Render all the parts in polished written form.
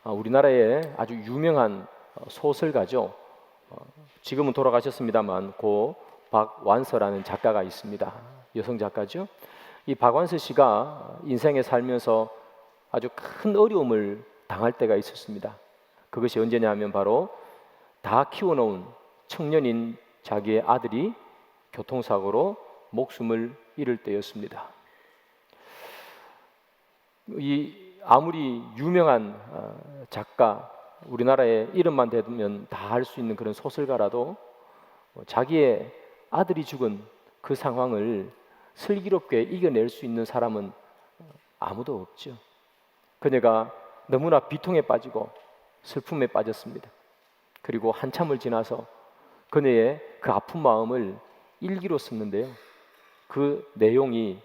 우리나라의 아주 유명한 소설가죠. 지금은 돌아가셨습니다만 고 박완서라는 작가가 있습니다. 여성 작가죠. 이 박완서 씨가 인생에 살면서 아주 큰 어려움을 당할 때가 있었습니다. 그것이 언제냐 하면 바로 다 키워놓은 청년인 자기의 아들이 교통사고로 목숨을 잃을 때였습니다. 아무리 유명한 작가, 우리나라의 이름만 대면 다 알 수 있는 그런 소설가라도 자기의 아들이 죽은 그 상황을 슬기롭게 이겨낼 수 있는 사람은 아무도 없죠. 그녀가 너무나 비통에 빠지고 슬픔에 빠졌습니다. 그리고 한참을 지나서 그녀의 그 아픈 마음을 일기로 썼는데요. 그 내용이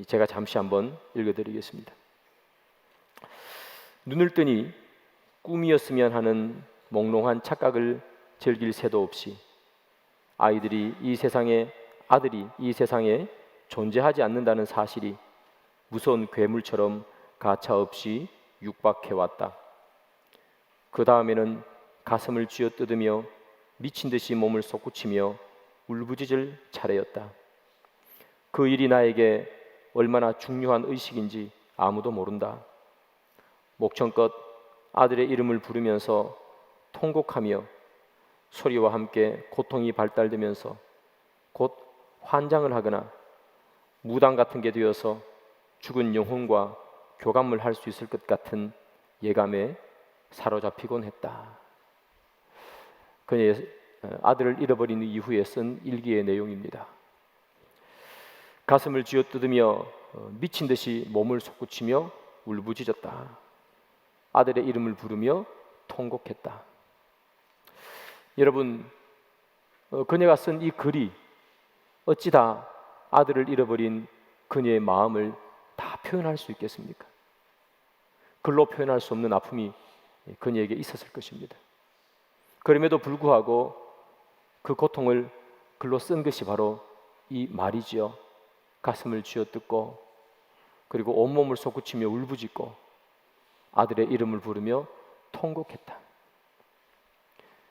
제가 잠시 한번 읽어드리겠습니다. 눈을 뜨니 꿈이었으면 하는 몽롱한 착각을 즐길 새도 없이 아들이 이 세상에 존재하지 않는다는 사실이 무서운 괴물처럼 가차없이 육박해왔다. 그 다음에는 가슴을 쥐어뜯으며 미친 듯이 몸을 솟구치며 울부짖을 차례였다. 그 일이 나에게 얼마나 중요한 의식인지 아무도 모른다. 목청껏 아들의 이름을 부르면서 통곡하며 소리와 함께 고통이 발달되면서 곧 환장을 하거나 무당 같은 게 되어서 죽은 영혼과 교감을 할 수 있을 것 같은 예감에 사로잡히곤 했다. 그의 아들을 잃어버린 이후에 쓴 일기의 내용입니다. 가슴을 쥐어뜯으며 미친 듯이 몸을 솟구치며 울부짖었다. 아들의 이름을 부르며 통곡했다. 여러분, 그녀가 쓴 이 글이 어찌 다 아들을 잃어버린 그녀의 마음을 다 표현할 수 있겠습니까? 글로 표현할 수 없는 아픔이 그녀에게 있었을 것입니다. 그럼에도 불구하고 그 고통을 글로 쓴 것이 바로 이 말이지요. 가슴을 쥐어뜯고 그리고 온몸을 솟구치며 울부짖고 아들의 이름을 부르며 통곡했다.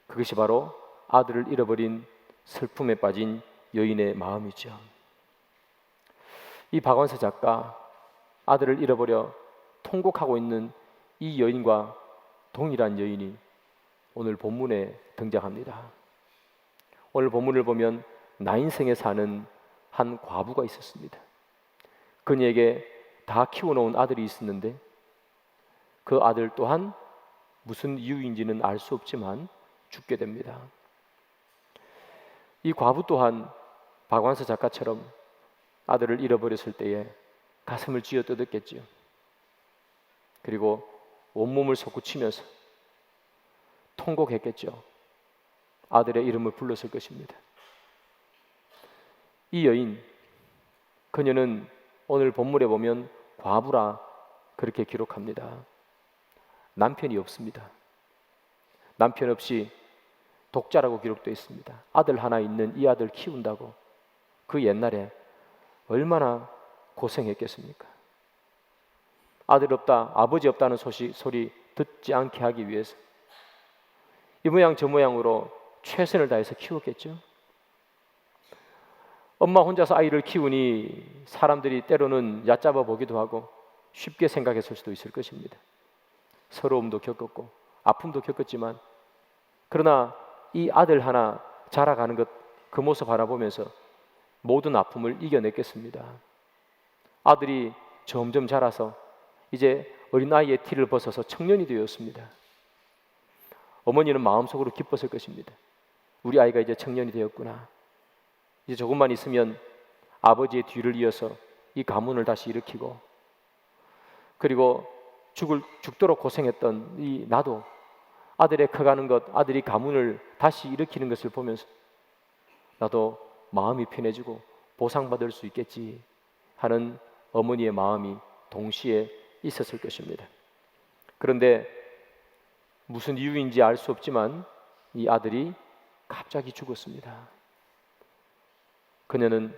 그것이 바로 아들을 잃어버린 슬픔에 빠진 여인의 마음이죠. 이 박완서 작가, 아들을 잃어버려 통곡하고 있는 이 여인과 동일한 여인이 오늘 본문에 등장합니다. 오늘 본문을 보면 나인성에 사는 한 과부가 있었습니다. 그녀에게 다 키워놓은 아들이 있었는데 그 아들 또한 무슨 이유인지는 알 수 없지만 죽게 됩니다. 이 과부 또한 박완서 작가처럼 아들을 잃어버렸을 때에 가슴을 쥐어뜯었겠지요. 그리고 온몸을 솟구치면서 통곡했겠죠. 아들의 이름을 불렀을 것입니다. 이 여인, 그녀는 오늘 본문에 보면 과부라 그렇게 기록합니다. 남편이 없습니다. 남편 없이 독자라고 기록되어 있습니다. 아들 하나 있는 이 아들 키운다고 그 옛날에 얼마나 고생했겠습니까? 아들 없다, 아버지 없다는 소리 듣지 않게 하기 위해서 이 모양 저 모양으로 최선을 다해서 키웠겠죠. 엄마 혼자서 아이를 키우니 사람들이 때로는 얕잡아 보기도 하고 쉽게 생각했을 수도 있을 것입니다. 서러움도 겪었고 아픔도 겪었지만 그러나 이 아들 하나 자라가는 것, 그 모습 바라보면서 모든 아픔을 이겨냈겠습니다. 아들이 점점 자라서 이제 어린아이의 티를 벗어서 청년이 되었습니다. 어머니는 마음속으로 기뻤을 것입니다. 우리 아이가 이제 청년이 되었구나. 이제 조금만 있으면 아버지의 뒤를 이어서 이 가문을 다시 일으키고 그리고 죽도록 고생했던 이 나도 아들의 커가는 것, 아들이 가문을 다시 일으키는 것을 보면서 나도 마음이 편해지고 보상받을 수 있겠지 하는 어머니의 마음이 동시에 있었을 것입니다. 그런데 무슨 이유인지 알 수 없지만 이 아들이 갑자기 죽었습니다. 그녀는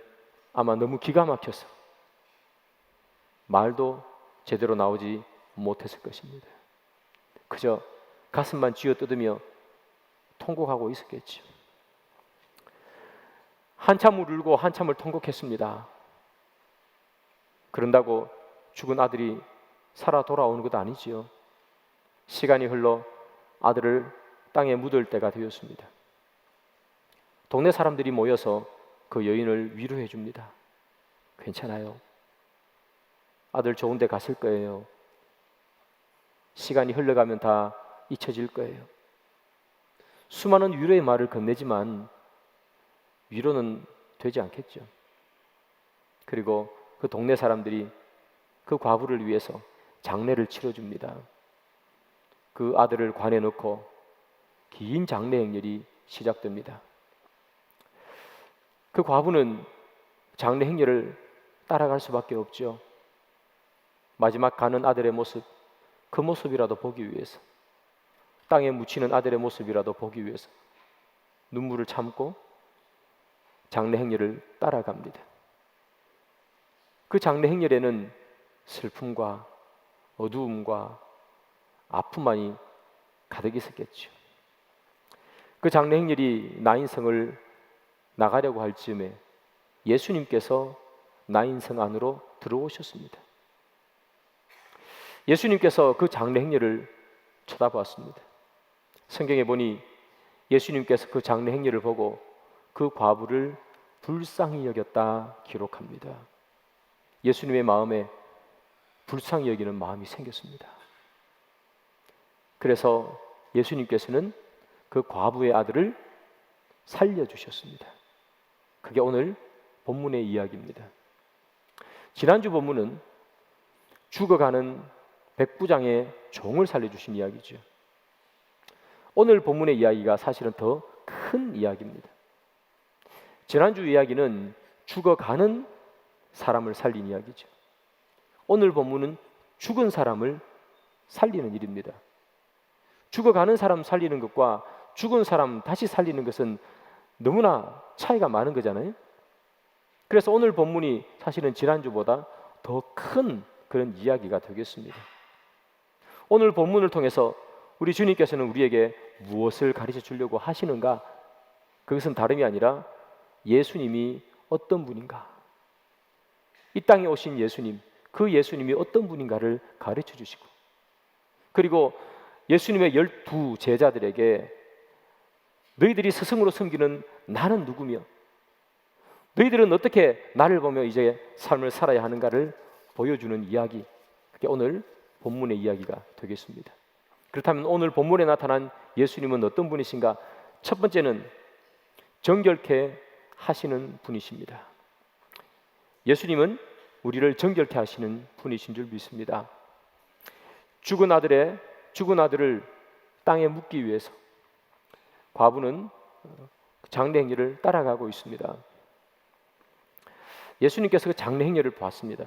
아마 너무 기가 막혀서 말도 제대로 나오지 못했을 것입니다. 그저 가슴만 쥐어뜯으며 통곡하고 있었겠죠. 한참을 울고 한참을 통곡했습니다. 그런다고 죽은 아들이 살아 돌아오는 것도 아니지요. 시간이 흘러 아들을 땅에 묻을 때가 되었습니다. 동네 사람들이 모여서 그 여인을 위로해 줍니다. 괜찮아요. 아들 좋은 데 갔을 거예요. 시간이 흘러가면 다 잊혀질 거예요. 수많은 위로의 말을 건네지만 위로는 되지 않겠죠. 그리고 그 동네 사람들이 그 과부를 위해서 장례를 치러줍니다. 그 아들을 관에 넣고 긴 장례 행렬이 시작됩니다. 그 과부는 장례 행렬을 따라갈 수밖에 없죠. 마지막 가는 아들의 모습, 그 모습이라도 보기 위해서, 땅에 묻히는 아들의 모습이라도 보기 위해서 눈물을 참고 장례 행렬을 따라갑니다. 그 장례 행렬에는 슬픔과 어두움과 아픔만이 가득 있었겠죠. 그 장례 행렬이 나인성을 나가려고 할 즈음에 예수님께서 나인성 안으로 들어오셨습니다. 예수님께서 그 장례 행렬을 쳐다보았습니다. 성경에 보니 예수님께서 그 장례 행렬을 보고 그 과부를 불쌍히 여겼다 기록합니다. 예수님의 마음에 불쌍히 여기는 마음이 생겼습니다. 그래서 예수님께서는 그 과부의 아들을 살려주셨습니다. 그게 오늘 본문의 이야기입니다. 지난주 본문은 죽어가는 백부장의 종을 살려주신 이야기죠. 오늘 본문의 이야기가 사실은 더 큰 이야기입니다. 지난주 이야기는 죽어가는 사람을 살린 이야기죠. 오늘 본문은 죽은 사람을 살리는 일입니다. 죽어가는 사람 살리는 것과 죽은 사람 다시 살리는 것은 너무나 차이가 많은 거잖아요. 그래서 오늘 본문이 사실은 지난주보다 더 큰 그런 이야기가 되겠습니다. 오늘 본문을 통해서 우리 주님께서는 우리에게 무엇을 가르쳐 주려고 하시는가? 그것은 다름이 아니라 예수님이 어떤 분인가? 이 땅에 오신 예수님, 그 예수님이 어떤 분인가를 가르쳐 주시고, 그리고 예수님의 12 제자들에게 너희들이 스승으로 섬기는 나는 누구며 너희들은 어떻게 나를 보며 이제 삶을 살아야 하는가를 보여주는 이야기, 그게 오늘 본문의 이야기가 되겠습니다. 그렇다면 오늘 본문에 나타난 예수님은 어떤 분이신가? 첫 번째는 정결케 하시는 분이십니다. 예수님은 우리를 정결케 하시는 분이신 줄 믿습니다. 죽은 아들을 땅에 묻기 위해서 과부는 장례 행렬을 따라가고 있습니다. 예수님께서 그 장례 행렬을 보았습니다.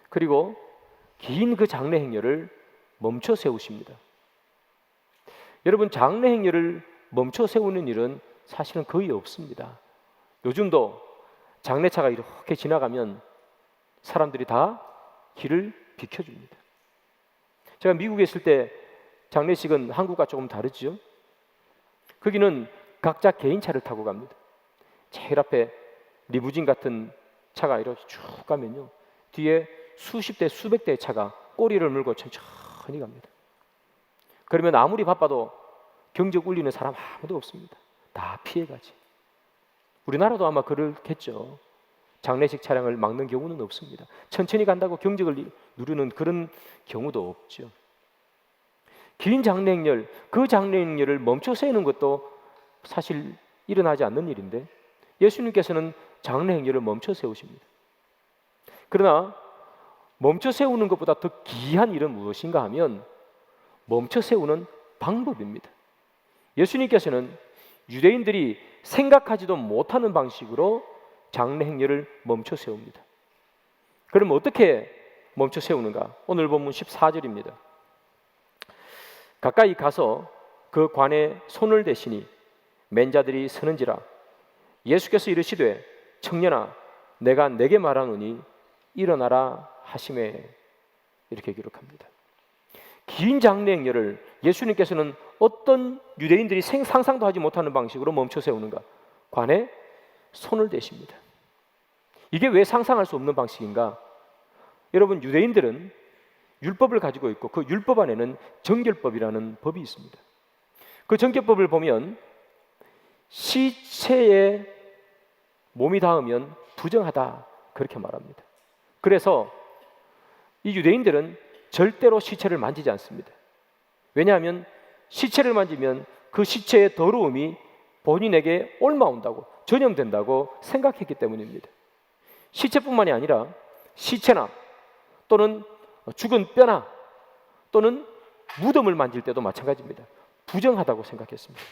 그리고 긴 그 장례 행렬을 멈춰 세우십니다. 여러분, 장례 행렬을 멈춰 세우는 일은 사실은 거의 없습니다. 요즘도 장례차가 이렇게 지나가면 사람들이 다 길을 비켜줍니다. 제가 미국에 있을 때 장례식은 한국과 조금 다르죠. 거기는 각자 개인차를 타고 갑니다. 제일 앞에 리무진 같은 차가 이렇게 쭉 가면요, 뒤에 수십 대 수백 대의 차가 꼬리를 물고 천천히 갑니다. 그러면 아무리 바빠도 경적 울리는 사람 아무도 없습니다. 다 피해가지. 우리나라도 아마 그렇겠죠. 장례식 차량을 막는 경우는 없습니다. 천천히 간다고 경적을 누르는 그런 경우도 없죠. 긴 장례 행렬, 그 장례 행렬을 멈춰 세우는 것도 사실 일어나지 않는 일인데 예수님께서는 장례 행렬을 멈춰 세우십니다. 그러나 멈춰 세우는 것보다 더 귀한 일은 무엇인가 하면 멈춰 세우는 방법입니다. 예수님께서는 유대인들이 생각하지도 못하는 방식으로 장례 행렬을 멈춰 세웁니다. 그럼 어떻게 멈춰 세우는가? 오늘 본문 14절입니다. 가까이 가서 그 관에 손을 대시니 맨자들이 서는지라 예수께서 이르시되 청년아 내가 내게 말하노니 일어나라 하시매, 이렇게 기록합니다. 긴 장례행렬을 예수님께서는 어떤 유대인들이 상상도 하지 못하는 방식으로 멈춰 세우는가? 관에 손을 대십니다. 이게 왜 상상할 수 없는 방식인가? 여러분, 유대인들은 율법을 가지고 있고 그 율법 안에는 정결법이라는 법이 있습니다. 그 정결법을 보면 시체에 몸이 닿으면 부정하다 그렇게 말합니다. 그래서 이 유대인들은 절대로 시체를 만지지 않습니다. 왜냐하면 시체를 만지면 그 시체의 더러움이 본인에게 옮아온다고, 전염된다고 생각했기 때문입니다. 시체뿐만이 아니라 시체나 또는 죽은 뼈나 또는 무덤을 만질 때도 마찬가지입니다. 부정하다고 생각했습니다.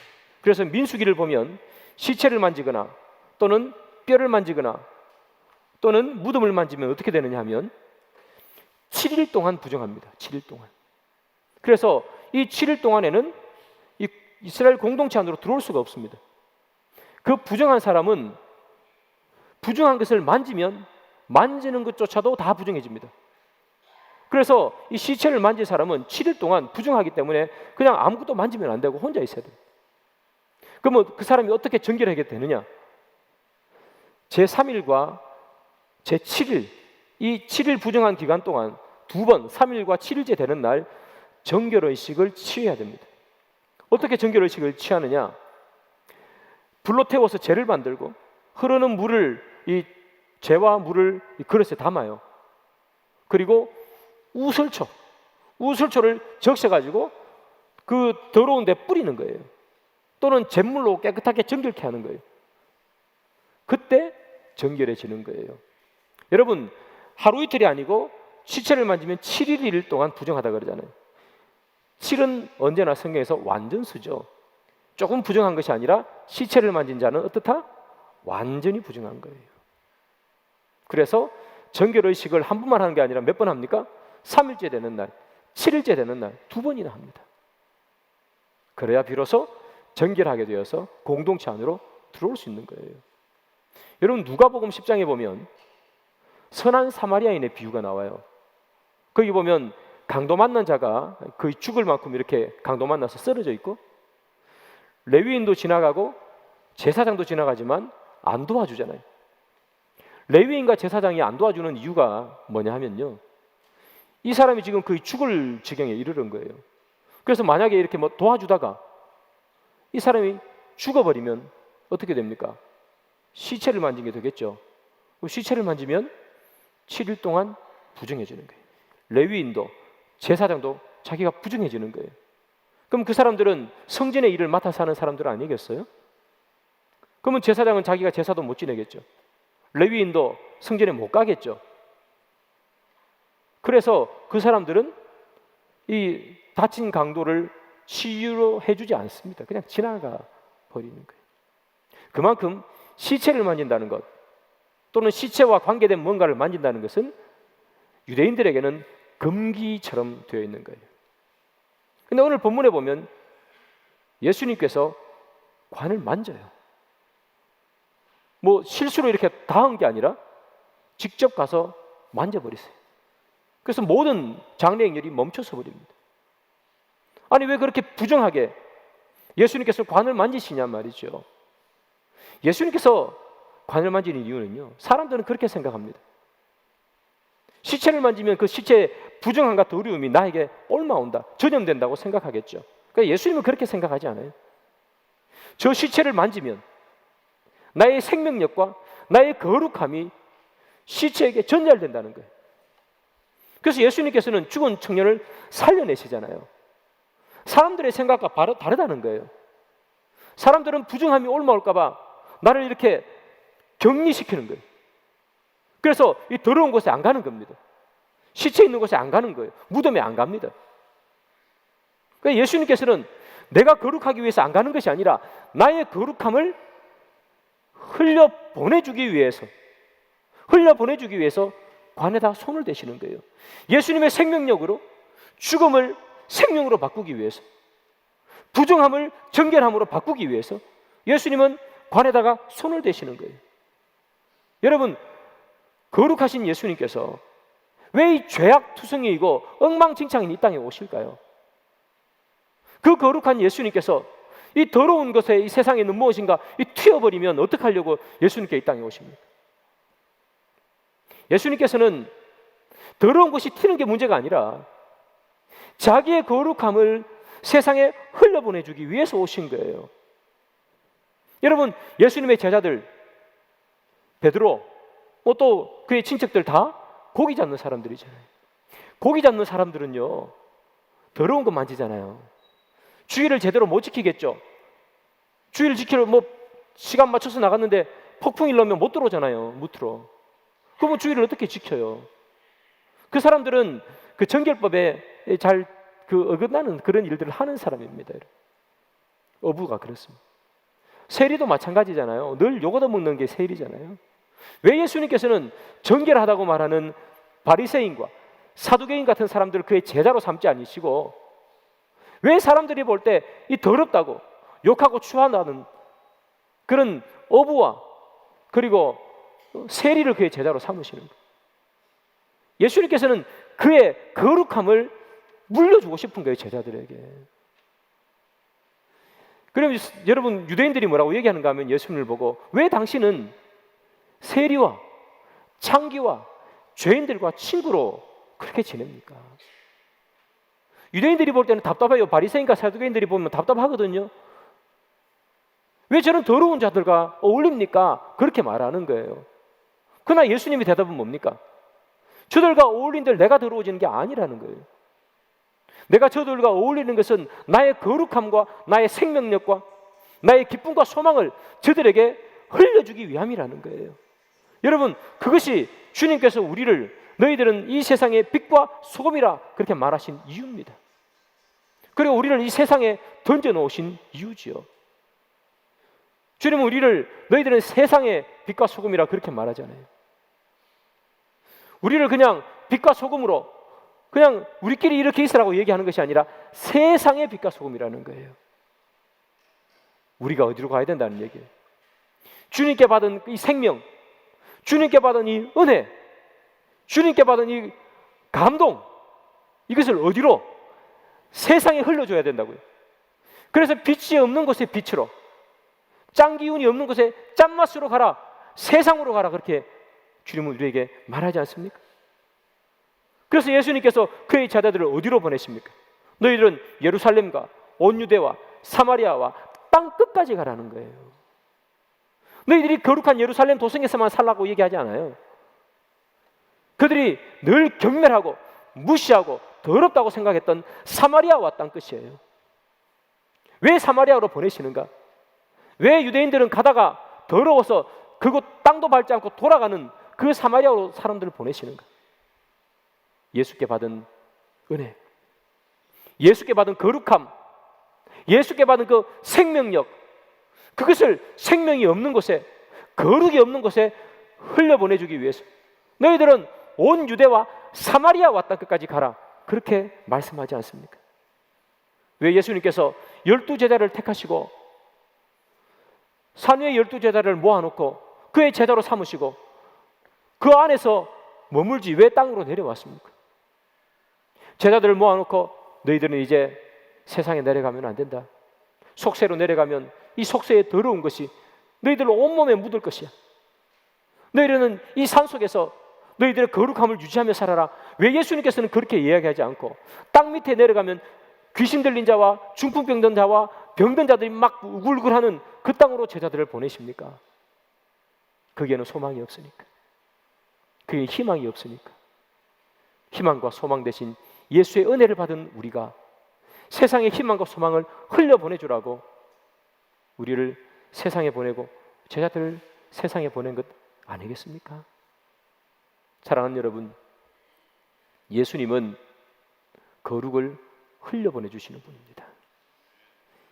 그래서 민수기를 보면 시체를 만지거나 또는 뼈를 만지거나 또는 무덤을 만지면 어떻게 되느냐 하면 7일 동안 부정합니다. 7일 동안. 그래서 이 7일 동안에는 이 이스라엘 공동체 안으로 들어올 수가 없습니다. 그 부정한 사람은 부정한 것을 만지면 만지는 것조차도 다 부정해집니다. 그래서 이 시체를 만진 사람은 7일 동안 부정하기 때문에 그냥 아무것도 만지면 안 되고 혼자 있어야 돼요. 그러면 그 사람이 어떻게 정결하게 되느냐? 제3일과 제7일, 이 7일 부정한 기간 동안 두 번, 3일과 7일째 되는 날 정결의식을 취해야 됩니다. 어떻게 정결의식을 취하느냐? 불로 태워서 재를 만들고 흐르는 물을 이 재와 물을 이 그릇에 담아요. 그리고 우슬초를 적셔가지고 그 더러운 데 뿌리는 거예요. 또는 잿물로 깨끗하게 정결케 하는 거예요. 그때 정결해지는 거예요. 여러분, 하루 이틀이 아니고 시체를 만지면 7일 동안 부정하다 그러잖아요. 7은 언제나 성경에서 완전수죠. 조금 부정한 것이 아니라 시체를 만진 자는 어떻다? 완전히 부정한 거예요. 그래서 정결의식을 한 번만 하는 게 아니라 몇 번 합니까? 3일째 되는 날, 7일째 되는 날 두 번이나 합니다. 그래야 비로소 정결하게 되어서 공동체 안으로 들어올 수 있는 거예요. 여러분, 누가복음 10장에 보면 선한 사마리아인의 비유가 나와요. 거기 보면 강도 만난 자가 거의 죽을 만큼 이렇게 강도 만나서 쓰러져 있고 레위인도 지나가고 제사장도 지나가지만 안 도와주잖아요. 레위인과 제사장이 안 도와주는 이유가 뭐냐 하면요, 이 사람이 지금 거의 죽을 지경에 이르는 거예요. 그래서 만약에 이렇게 뭐 도와주다가 이 사람이 죽어버리면 어떻게 됩니까? 시체를 만진 게 되겠죠. 시체를 만지면 7일 동안 부정해지는 거예요. 레위인도 제사장도 자기가 부정해지는 거예요. 그럼 그 사람들은 성전의 일을 맡아서 하는 사람들 아니겠어요? 그러면 제사장은 자기가 제사도 못 지내겠죠. 레위인도 성전에 못 가겠죠. 그래서 그 사람들은 이 다친 강도를 치유해 주지 않습니다. 그냥 지나가 버리는 거예요. 그만큼 시체를 만진다는 것 또는 시체와 관계된 뭔가를 만진다는 것은 유대인들에게는 금기처럼 되어 있는 거예요. 근데 오늘 본문에 보면 예수님께서 관을 만져요. 뭐 실수로 이렇게 닿은 게 아니라 직접 가서 만져버리세요. 그래서 모든 장례행렬이 멈춰서 버립니다. 아니, 왜 그렇게 부정하게 예수님께서 관을 만지시냐 말이죠. 예수님께서 관을 만지는 이유는요, 사람들은 그렇게 생각합니다. 시체를 만지면 그 시체의 부정함과 더러움이 나에게 옮아온다, 전염된다고 생각하겠죠. 그러니까 예수님은 그렇게 생각하지 않아요. 저 시체를 만지면 나의 생명력과 나의 거룩함이 시체에게 전달된다는 거예요. 그래서 예수님께서는 죽은 청년을 살려내시잖아요. 사람들의 생각과 바로 다르다는 거예요. 사람들은 부정함이 옮아올까 봐 나를 이렇게 격리시키는 거예요. 그래서 이 더러운 곳에 안 가는 겁니다. 시체 있는 곳에 안 가는 거예요. 무덤에 안 갑니다. 그러니까 예수님께서는 내가 거룩하기 위해서 안 가는 것이 아니라 나의 거룩함을 흘려보내주기 위해서 관에다 손을 대시는 거예요. 예수님의 생명력으로 죽음을 생명으로 바꾸기 위해서, 부정함을 정결함으로 바꾸기 위해서 예수님은 관에다가 손을 대시는 거예요. 여러분, 거룩하신 예수님께서 왜 이 죄악투성이이고 엉망진창인 이 땅에 오실까요? 그 거룩한 예수님께서 이 더러운 것에 이 세상에 있는 무엇인가 이 튀어버리면 어떻게 하려고 예수님께 이 땅에 오십니까? 예수님께서는 더러운 것이 튀는 게 문제가 아니라 자기의 거룩함을 세상에 흘려보내주기 위해서 오신 거예요. 여러분, 예수님의 제자들 베드로 또 그의 친척들 다 고기 잡는 사람들이잖아요. 고기 잡는 사람들은요 더러운 거 만지잖아요. 주의를 제대로 못 지키겠죠. 주의를 지키러 시간 맞춰서 나갔는데 폭풍이 일어나면 못 들어오잖아요. 무트로. 그러면 주의를 어떻게 지켜요? 그 사람들은 그 정결법에 잘 어긋나는 그런 일들을 하는 사람입니다. 어부가 그렇습니다. 세리도 마찬가지잖아요. 늘 요거도 먹는 게 세리잖아요. 왜 예수님께서는 정결하다고 말하는 바리새인과 사두개인 같은 사람들을 그의 제자로 삼지 않으시고 왜 사람들이 볼 때 이 더럽다고 욕하고 추한다는 그런 어부와 그리고 세리를 그의 제자로 삼으시는 거예요? 예수님께서는 그의 거룩함을 물려주고 싶은 거예요, 제자들에게. 그럼 여러분, 유대인들이 뭐라고 얘기하는가 하면 예수님을 보고 왜 당신은 세리와 창기와 죄인들과 친구로 그렇게 지냅니까? 유대인들이 볼 때는 답답해요. 바리새인과 사두개인들이 보면 답답하거든요. 왜 저런 더러운 자들과 어울립니까? 그렇게 말하는 거예요. 그러나 예수님의 대답은 뭡니까? 저들과 어울린들 내가 더러워지는 게 아니라는 거예요. 내가 저들과 어울리는 것은 나의 거룩함과 나의 생명력과 나의 기쁨과 소망을 저들에게 흘려주기 위함이라는 거예요. 여러분, 그것이 주님께서 우리를 너희들은 이 세상의 빛과 소금이라 그렇게 말하신 이유입니다. 그리고 우리를 이 세상에 던져놓으신 이유지요. 주님은 우리를 너희들은 세상의 빛과 소금이라 그렇게 말하잖아요. 우리를 그냥 빛과 소금으로 그냥 우리끼리 이렇게 있으라고 얘기하는 것이 아니라 세상의 빛과 소금이라는 거예요. 우리가 어디로 가야 된다는 얘기예요. 주님께 받은 이 생명, 주님께 받은 이 은혜, 주님께 받은 이 감동, 이것을 어디로? 세상에 흘려줘야 된다고요. 그래서 빛이 없는 곳에 빛으로, 짠 기운이 없는 곳에 짠맛으로 가라, 세상으로 가라, 그렇게 주님은 우리에게 말하지 않습니까? 그래서 예수님께서 그의 제자들을 어디로 보내십니까? 너희들은 예루살렘과 온 유대와 사마리아와 땅 끝까지 가라는 거예요. 너희들이 거룩한 예루살렘 도성에서만 살라고 얘기하지 않아요. 그들이 늘 경멸하고 무시하고 더럽다고 생각했던 사마리아와 땅 끝이에요. 왜 사마리아로 보내시는가? 왜 유대인들은 가다가 더러워서 그곳 땅도 밟지 않고 돌아가는 그 사마리아로 사람들을 보내시는가? 예수께 받은 은혜, 예수께 받은 거룩함, 예수께 받은 그 생명력, 그것을 생명이 없는 곳에, 거룩이 없는 곳에 흘려보내주기 위해서 너희들은 온 유대와 사마리아와 땅 끝까지 가라, 그렇게 말씀하지 않습니까? 왜 예수님께서 12제자를 택하시고 산 위에 12제자를 모아놓고 그의 제자로 삼으시고 그 안에서 머물지 왜 땅으로 내려왔습니까? 제자들을 모아놓고 너희들은 이제 세상에 내려가면 안 된다. 속세로 내려가면 이 속세의 더러운 것이 너희들 온몸에 묻을 것이야. 너희들은 이 산속에서 너희들의 거룩함을 유지하며 살아라. 왜 예수님께서는 그렇게 이야기하지 않고 땅 밑에 내려가면 귀신 들린 자와 중풍병 든 자와 병든 자들이 막 우글우글하는 그 땅으로 제자들을 보내십니까? 거기에는 소망이 없으니까, 그게 희망이 없으니까. 희망과 소망 대신 예수의 은혜를 받은 우리가 세상의 희망과 소망을 흘려보내주라고 우리를 세상에 보내고 제자들을 세상에 보낸 것 아니겠습니까? 사랑하는 여러분, 예수님은 거룩을 흘려보내주시는 분입니다.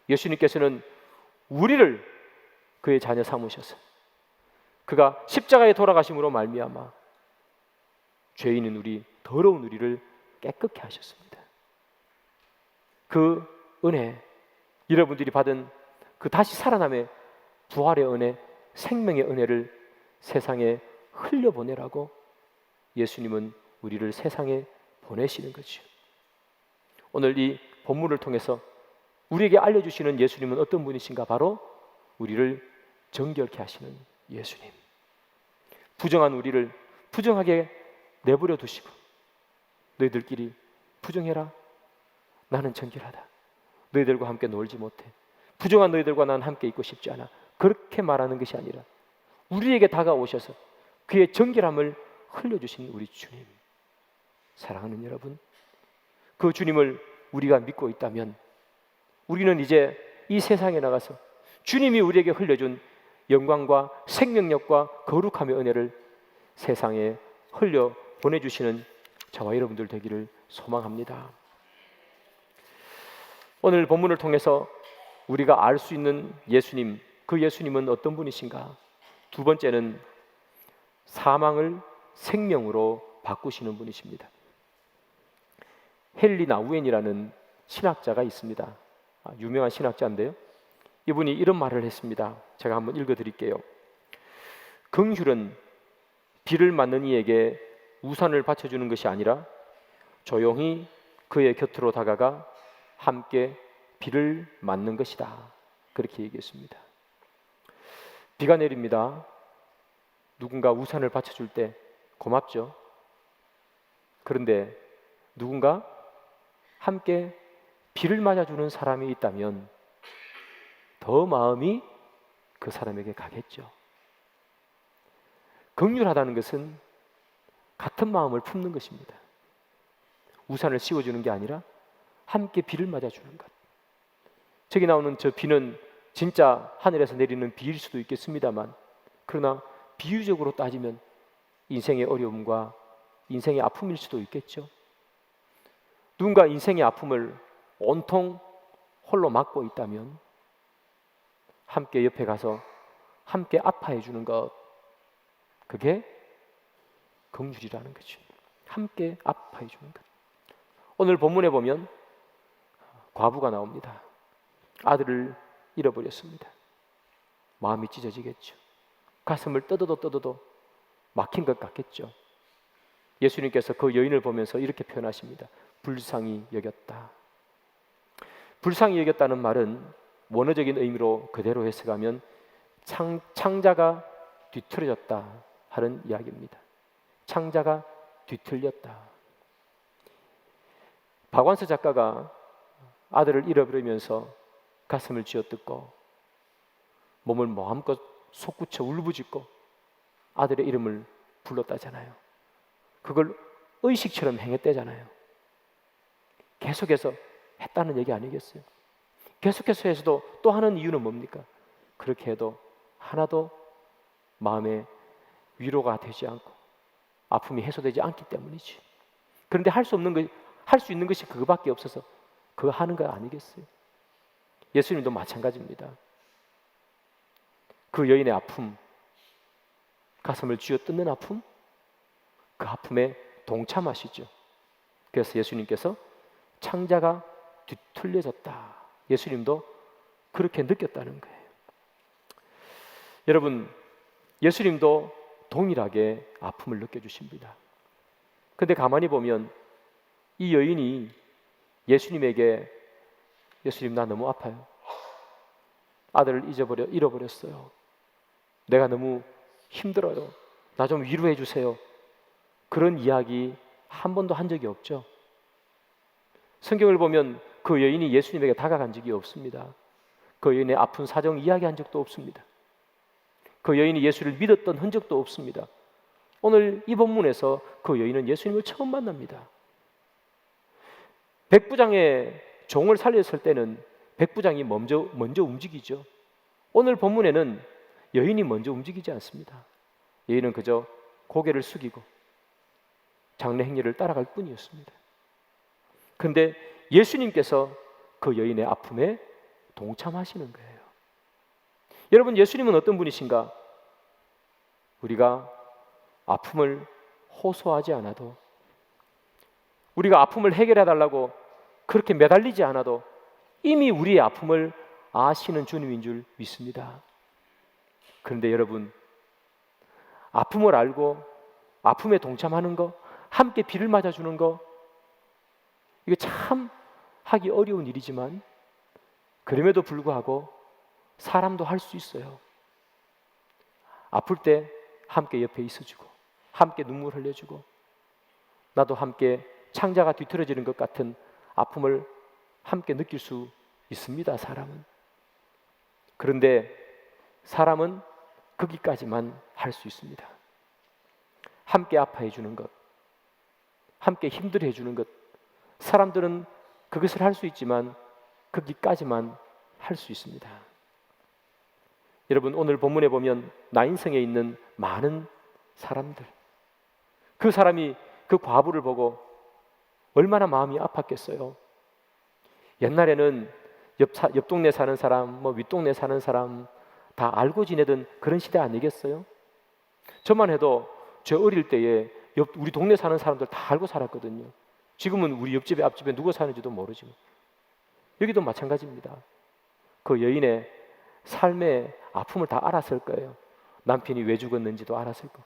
예수님께서는 우리를 그의 자녀 삼으셔서 그가 십자가에 돌아가심으로 말미암아 죄인인 우리, 더러운 우리를 깨끗게 하셨습니다. 그 은혜, 여러분들이 받은 그 다시 살아남의 부활의 은혜, 생명의 은혜를 세상에 흘려보내라고 예수님은 우리를 세상에 보내시는 거죠. 오늘 이 본문을 통해서 우리에게 알려주시는 예수님은 어떤 분이신가? 바로 우리를 정결케 하시는 예수님. 부정한 우리를 부정하게 내버려 두시고 너희들끼리 부정해라. 나는 정결하다. 너희들과 함께 놀지 못해. 부정한 너희들과 나는 함께 있고 싶지 않아. 그렇게 말하는 것이 아니라 우리에게 다가오셔서 그의 정결함을 흘려주신 우리 주님. 사랑하는 여러분, 그 주님을 우리가 믿고 있다면 우리는 이제 이 세상에 나가서 주님이 우리에게 흘려준 영광과 생명력과 거룩함의 은혜를 세상에 흘려 보내주시는 저와 여러분들 되기를 소망합니다. 오늘 본문을 통해서 우리가 알 수 있는 예수님, 그 예수님은 어떤 분이신가? 두 번째는 사망을 생명으로 바꾸시는 분이십니다. 헨리 나우엔이라는 신학자가 있습니다. 유명한 신학자인데요, 이분이 이런 말을 했습니다. 제가 한번 읽어드릴게요. 긍휼은 비를 맞는 이에게 우산을 받쳐주는 것이 아니라 조용히 그의 곁으로 다가가 함께 비를 맞는 것이다. 그렇게 얘기했습니다. 비가 내립니다. 누군가 우산을 받쳐줄 때 고맙죠. 그런데 누군가 함께 비를 맞아주는 사람이 있다면 더 마음이 그 사람에게 가겠죠. 긍휼하다는 것은 같은 마음을 품는 것입니다. 우산을 씌워주는 게 아니라 함께 비를 맞아주는 것. 저기 나오는 저 비는 진짜 하늘에서 내리는 비일 수도 있겠습니다만, 그러나 비유적으로 따지면 인생의 어려움과 인생의 아픔일 수도 있겠죠. 누군가 인생의 아픔을 온통 홀로 맡고 있다면 함께 옆에 가서 함께 아파해 주는 것, 그게 긍휼이라는 거죠. 함께 아파해 주는 것. 오늘 본문에 보면 과부가 나옵니다. 아들을 잃어버렸습니다. 마음이 찢어지겠죠. 가슴을 떠도도 막힌 것 같겠죠. 예수님께서 그 여인을 보면서 이렇게 표현하십니다. 불쌍히 여겼다. 불쌍히 여겼다는 말은 원어적인 의미로 그대로 해석하면 창자가 뒤틀어졌다 하는 이야기입니다. 창자가 뒤틀렸다. 박완서 작가가 아들을 잃어버리면서 가슴을 쥐어뜯고 몸을 마음껏 솟구쳐 울부짖고 아들의 이름을 불렀다잖아요. 그걸 의식처럼 행했대잖아요. 계속해서 했다는 얘기 아니겠어요? 계속해서 해서도 또 하는 이유는 뭡니까? 그렇게 해도 하나도 마음에 위로가 되지 않고 아픔이 해소되지 않기 때문이지. 그런데 할 수 있는 것이 그거밖에 없어서 그거 하는 거 아니겠어요? 예수님도 마찬가지입니다. 그 여인의 아픔, 가슴을 쥐어뜯는 아픔, 그 아픔에 동참하시죠. 그래서 예수님께서 창자가 뒤틀려졌다. 예수님도 그렇게 느꼈다는 거예요. 여러분, 예수님도 동일하게 아픔을 느껴주십니다. 그런데 가만히 보면 이 여인이 예수님에게 예수님, 나 너무 아파요. 아들을 잃어버렸어요. 내가 너무 힘들어요. 나 좀 위로해 주세요. 그런 이야기 한 번도 한 적이 없죠. 성경을 보면 그 여인이 예수님에게 다가간 적이 없습니다. 그 여인의 아픈 사정 이야기한 적도 없습니다. 그 여인이 예수를 믿었던 흔적도 없습니다. 오늘 이 본문에서 그 여인은 예수님을 처음 만납니다. 백부장의 종을 살렸을 때는 백부장이 먼저 움직이죠. 오늘 본문에는 여인이 먼저 움직이지 않습니다. 여인은 그저 고개를 숙이고 장례 행렬을 따라갈 뿐이었습니다. 그런데 예수님께서 그 여인의 아픔에 동참하시는 거예요. 여러분, 예수님은 어떤 분이신가? 우리가 아픔을 호소하지 않아도, 우리가 아픔을 해결해 달라고 그렇게 매달리지 않아도 이미 우리의 아픔을 아시는 주님인 줄 믿습니다. 그런데 여러분, 아픔을 알고 아픔에 동참하는 거, 함께 비를 맞아주는 거, 이거 참 하기 어려운 일이지만 그럼에도 불구하고 사람도 할 수 있어요. 아플 때 함께 옆에 있어주고, 함께 눈물 흘려주고, 나도 함께 창자가 뒤틀어지는 것 같은 아픔을 함께 느낄 수 있습니다, 사람은. 그런데 사람은 거기까지만 할 수 있습니다. 함께 아파해 주는 것, 함께 힘들어 주는 것, 사람들은 그것을 할 수 있지만 거기까지만 할 수 있습니다. 여러분, 오늘 본문에 보면 나인성에 있는 많은 사람들, 그 사람이 그 과부를 보고 얼마나 마음이 아팠겠어요. 옛날에는 옆 동네 사는 사람, 윗동네 사는 사람 다 알고 지내던 그런 시대 아니겠어요? 저만 해도 저 어릴 때에 우리 동네 사는 사람들 다 알고 살았거든요. 지금은 우리 옆집에 앞집에 누가 사는지도 모르죠. 여기도 마찬가지입니다. 그 여인의 삶의 아픔을 다 알았을 거예요. 남편이 왜 죽었는지도 알았을 거고.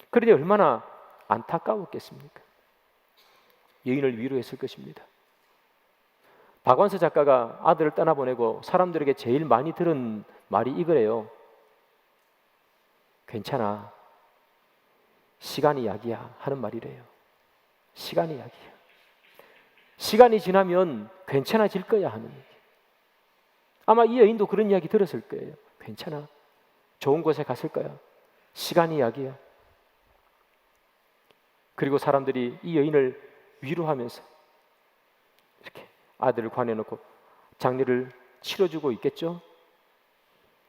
그런데 얼마나 안타까웠겠습니까? 여인을 위로했을 것입니다. 박완서 작가가 아들을 떠나보내고 사람들에게 제일 많이 들은 말이 이거래요. 괜찮아, 시간이 약이야 하는 말이래요. 시간이 약이야. 시간이 지나면 괜찮아질 거야 하는 얘기. 아마 이 여인도 그런 이야기 들었을 거예요. 괜찮아, 좋은 곳에 갔을 거야. 시간이 약이야. 그리고 사람들이 이 여인을 위로하면서 이렇게 아들을 관에 놓고 장례를 치러주고 있겠죠.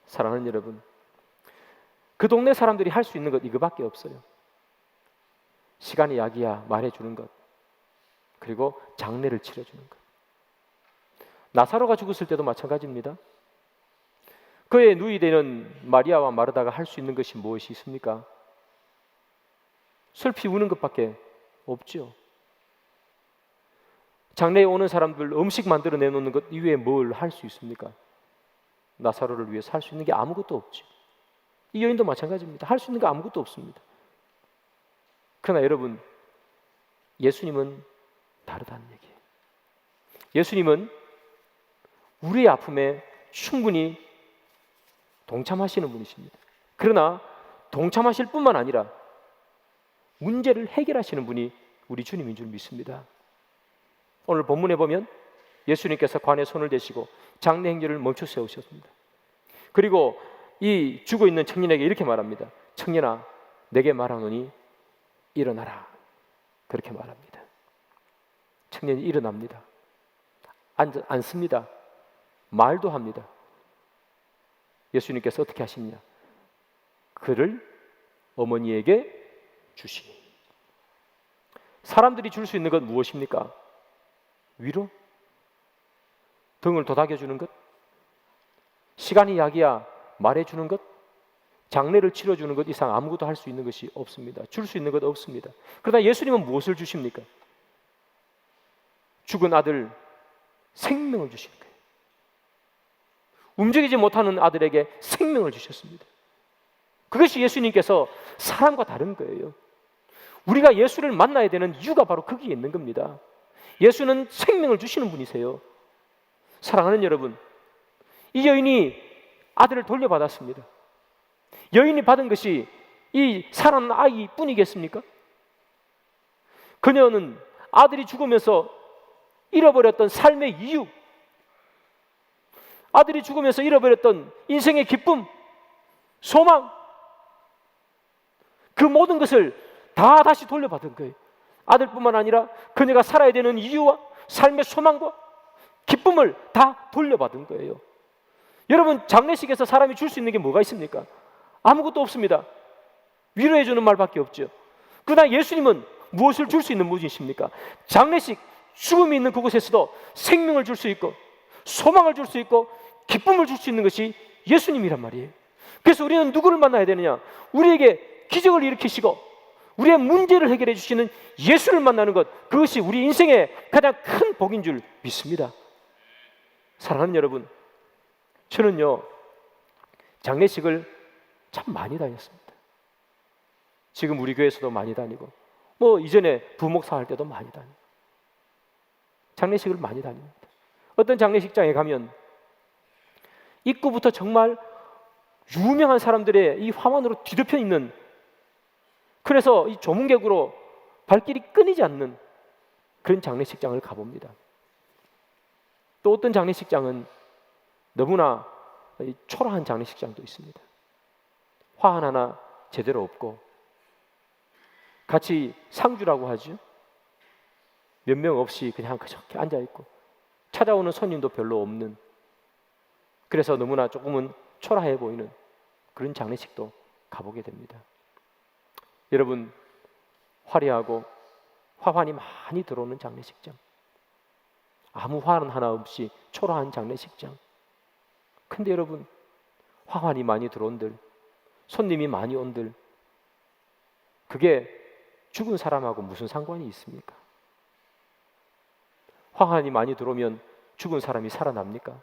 사랑하는 여러분, 그 동네 사람들이 할 수 있는 것 이거밖에 없어요. 시간이 약이야 말해주는 것, 그리고 장례를 치러주는 것. 나사로가 죽었을 때도 마찬가지입니다. 그의 누이 되는 마리아와 마르다가 할 수 있는 것이 무엇이 있습니까? 슬피 우는 것밖에 없죠. 장례에 오는 사람들 음식 만들어 내놓는 것 이외에 뭘 할 수 있습니까? 나사로를 위해서 할 수 있는 게 아무것도 없죠. 이 여인도 마찬가지입니다. 할 수 있는 게 아무것도 없습니다. 그러나 여러분, 예수님은 다르다는 얘기예요. 예수님은 우리의 아픔에 충분히 동참하시는 분이십니다. 그러나 동참하실 뿐만 아니라 문제를 해결하시는 분이 우리 주님인 줄 믿습니다. 오늘 본문에 보면 예수님께서 관에 손을 대시고 장례 행렬을 멈춰 세우셨습니다. 그리고 이 죽어있는 청년에게 이렇게 말합니다. 청년아, 내게 말하노니 일어나라. 그렇게 말합니다. 청년이 일어납니다. 앉습니다. 말도 합니다. 예수님께서 어떻게 하시냐? 그를 어머니에게 주시니. 사람들이 줄 수 있는 건 무엇입니까? 위로? 등을 도닥여주는 것? 시간이 약이야 말해주는 것? 장례를 치러주는 것 이상 아무것도 할 수 있는 것이 없습니다. 줄 수 있는 것 없습니다. 그러나 예수님은 무엇을 주십니까? 죽은 아들 생명을 주신 거예요. 움직이지 못하는 아들에게 생명을 주셨습니다. 그것이 예수님께서 사람과 다른 거예요. 우리가 예수를 만나야 되는 이유가 바로 거기에 있는 겁니다. 예수는 생명을 주시는 분이세요. 사랑하는 여러분, 이 여인이 아들을 돌려받았습니다. 여인이 받은 것이 이 살아난 아이뿐이겠습니까? 그녀는 아들이 죽으면서 잃어버렸던 삶의 이유, 아들이 죽으면서 잃어버렸던 인생의 기쁨, 소망, 그 모든 것을 다 다시 돌려받은 거예요. 아들뿐만 아니라 그녀가 살아야 되는 이유와 삶의 소망과 기쁨을 다 돌려받은 거예요. 여러분, 장례식에서 사람이 줄 수 있는 게 뭐가 있습니까? 아무것도 없습니다. 위로해 주는 말밖에 없죠. 그러나 예수님은 무엇을 줄 수 있는 분이십니까? 장례식, 죽음이 있는 그곳에서도 생명을 줄 수 있고 소망을 줄 수 있고 기쁨을 줄 수 있는 것이 예수님이란 말이에요. 그래서 우리는 누구를 만나야 되느냐? 우리에게 기적을 일으키시고 우리의 문제를 해결해 주시는 예수를 만나는 것, 그것이 우리 인생의 가장 큰 복인 줄 믿습니다. 사랑하는 여러분, 저는요 장례식을 참 많이 다녔습니다. 지금 우리 교회에서도 많이 다니고 이전에 부목사 할 때도 많이 다니고 장례식을 많이 다닙니다. 어떤 장례식장에 가면 입구부터 정말 유명한 사람들의 이 화환으로 뒤덮여 있는, 그래서 이 조문객으로 발길이 끊이지 않는 그런 장례식장을 가봅니다. 또 어떤 장례식장은 너무나 초라한 장례식장도 있습니다. 화환 하나 제대로 없고 같이 상주라고 하죠. 몇 명 없이 그냥 그렇게 앉아있고 찾아오는 손님도 별로 없는, 그래서 너무나 조금은 초라해 보이는 그런 장례식도 가보게 됩니다. 여러분, 화려하고 화환이 많이 들어오는 장례식장, 아무 화환 하나 없이 초라한 장례식장. 근데 여러분, 화환이 많이 들어온들, 손님이 많이 온들, 그게 죽은 사람하고 무슨 상관이 있습니까? 화환이 많이 들어오면 죽은 사람이 살아납니까?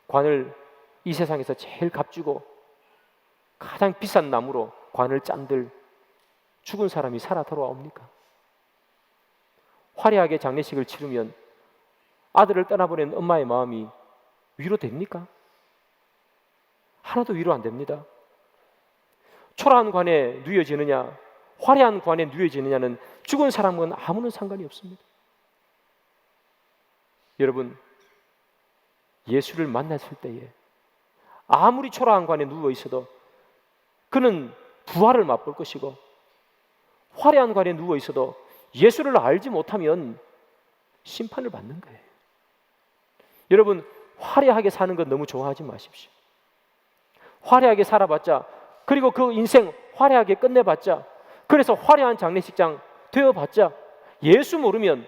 관을 이 세상에서 제일 값주고 가장 비싼 나무로 관을 짠들 죽은 사람이 살아 돌아옵니까? 화려하게 장례식을 치르면 아들을 떠나보낸 엄마의 마음이 위로됩니까? 하나도 위로 안 됩니다. 초라한 관에 누워지느냐, 화려한 관에 누워지느냐는 죽은 사람은 아무런 상관이 없습니다. 여러분, 예수를 만났을 때에 아무리 초라한 관에 누워 있어도 그는 부활을 맛볼 것이고, 화려한 관에 누워 있어도 예수를 알지 못하면 심판을 받는 거예요. 여러분, 화려하게 사는 건 너무 좋아하지 마십시오. 화려하게 살아봤자, 그리고 그 인생 화려하게 끝내봤자, 그래서 화려한 장례식장 되어봤자 예수 모르면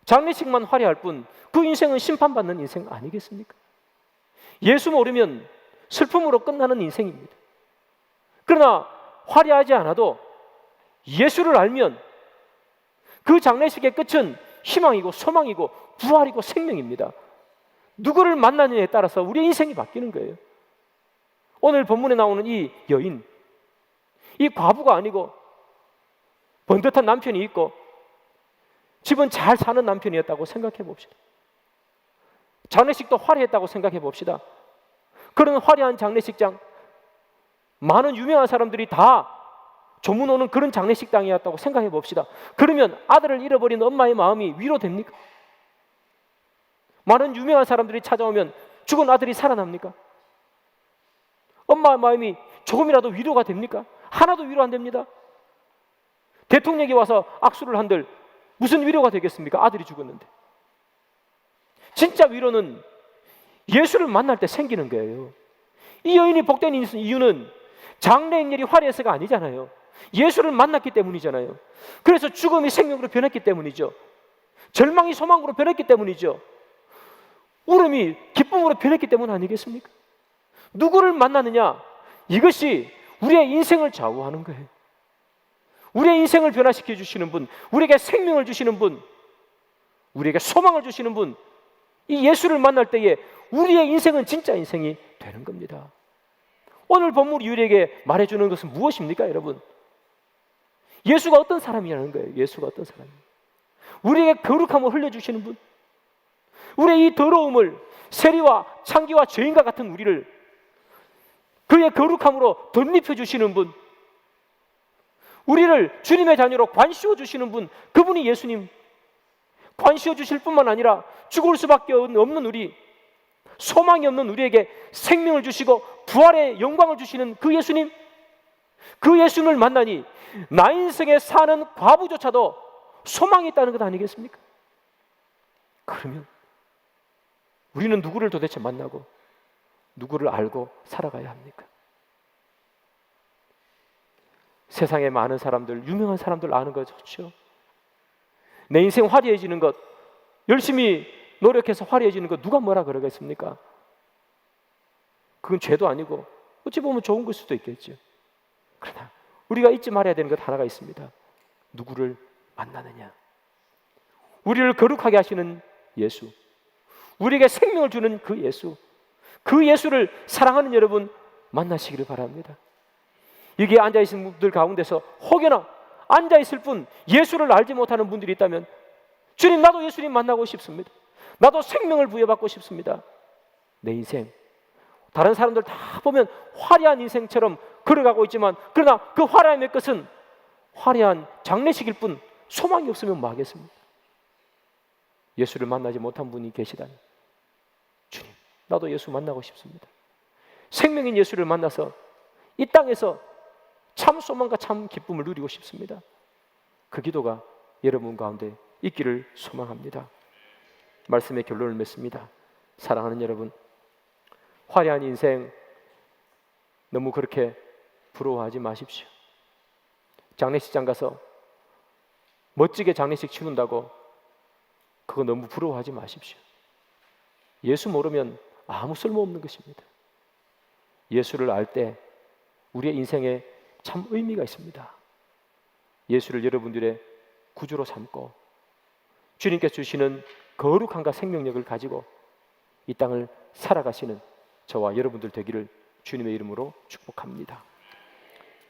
장례식만 화려할 뿐 그 인생은 심판받는 인생 아니겠습니까? 예수 모르면 슬픔으로 끝나는 인생입니다. 그러나 화려하지 않아도 예수를 알면 그 장례식의 끝은 희망이고 소망이고 부활이고 생명입니다. 누구를 만나느냐에 따라서 우리의 인생이 바뀌는 거예요. 오늘 본문에 나오는 이 여인, 이 과부가 아니고 번듯한 남편이 있고 집은 잘 사는 남편이었다고 생각해 봅시다. 장례식도 화려했다고 생각해 봅시다. 그런 화려한 장례식장, 많은 유명한 사람들이 다 조문 오는 그런 장례식장이었다고 생각해 봅시다. 그러면 아들을 잃어버린 엄마의 마음이 위로됩니까? 많은 유명한 사람들이 찾아오면 죽은 아들이 살아납니까? 엄마의 마음이 조금이라도 위로가 됩니까? 하나도 위로 안 됩니다. 대통령이 와서 악수를 한들 무슨 위로가 되겠습니까? 아들이 죽었는데. 진짜 위로는 예수를 만날 때 생기는 거예요. 이 여인이 복된 이유는 장래 행렬이 화려해서가 아니잖아요. 예수를 만났기 때문이잖아요. 그래서 죽음이 생명으로 변했기 때문이죠. 절망이 소망으로 변했기 때문이죠. 울음이 기쁨으로 변했기 때문 아니겠습니까? 누구를 만나느냐, 이것이 우리의 인생을 좌우하는 거예요. 우리의 인생을 변화시켜 주시는 분, 우리에게 생명을 주시는 분, 우리에게 소망을 주시는 분, 이 예수를 만날 때에 우리의 인생은 진짜 인생이 되는 겁니다. 오늘 본문이 우리에게 말해주는 것은 무엇입니까, 여러분? 예수가 어떤 사람이라는 거예요. 예수가 어떤 사람이에요? 우리에게 거룩함을 흘려주시는 분, 우리의 이 더러움을, 세리와 창기와 죄인과 같은 우리를 그의 거룩함으로 덧입혀 주시는 분, 우리를 주님의 자녀로 관씌워 주시는 분, 그분이 예수님. 관씌워 주실 뿐만 아니라 죽을 수밖에 없는 우리, 소망이 없는 우리에게 생명을 주시고 부활의 영광을 주시는 그 예수님, 그 예수님을 만나니 나 인생에 사는 과부조차도 소망이 있다는 것 아니겠습니까? 그러면 우리는 누구를 도대체 만나고 누구를 알고 살아가야 합니까? 세상에 많은 사람들, 유명한 사람들 아는 거 좋죠. 내 인생 화려해지는 것, 열심히 노력해서 화려해지는 것 누가 뭐라 그러겠습니까? 그건 죄도 아니고 어찌 보면 좋은 걸 수도 있겠죠. 그러나 우리가 잊지 말아야 되는 것 하나가 있습니다. 누구를 만나느냐. 우리를 거룩하게 하시는 예수, 우리에게 생명을 주는 그 예수, 그 예수를 사랑하는 여러분 만나시기를 바랍니다. 여기에 앉아있는 분들 가운데서 혹여나 앉아있을 뿐 예수를 알지 못하는 분들이 있다면 주님, 나도 예수님 만나고 싶습니다. 나도 생명을 부여받고 싶습니다. 내 인생, 다른 사람들 다 보면 화려한 인생처럼 걸어가고 있지만, 그러나 그 화려함의 것은 화려한 장례식일 뿐 소망이 없으면 뭐 하겠습니까? 예수를 만나지 못한 분이 계시다니, 주님, 나도 예수 만나고 싶습니다. 생명인 예수를 만나서 이 땅에서 참 소망과 참 기쁨을 누리고 싶습니다. 그 기도가 여러분 가운데 있기를 소망합니다. 말씀의 결론을 맺습니다. 사랑하는 여러분, 화려한 인생 너무 그렇게 부러워하지 마십시오. 장례식장 가서 멋지게 장례식 치른다고 그거 너무 부러워하지 마십시오. 예수 모르면 아무 쓸모없는 것입니다. 예수를 알 때 우리의 인생에 참 의미가 있습니다. 예수를 여러분들의 구주로 삼고 주님께서 주시는 거룩함과 생명력을 가지고 이 땅을 살아가시는 저와 여러분들 되기를 주님의 이름으로 축복합니다.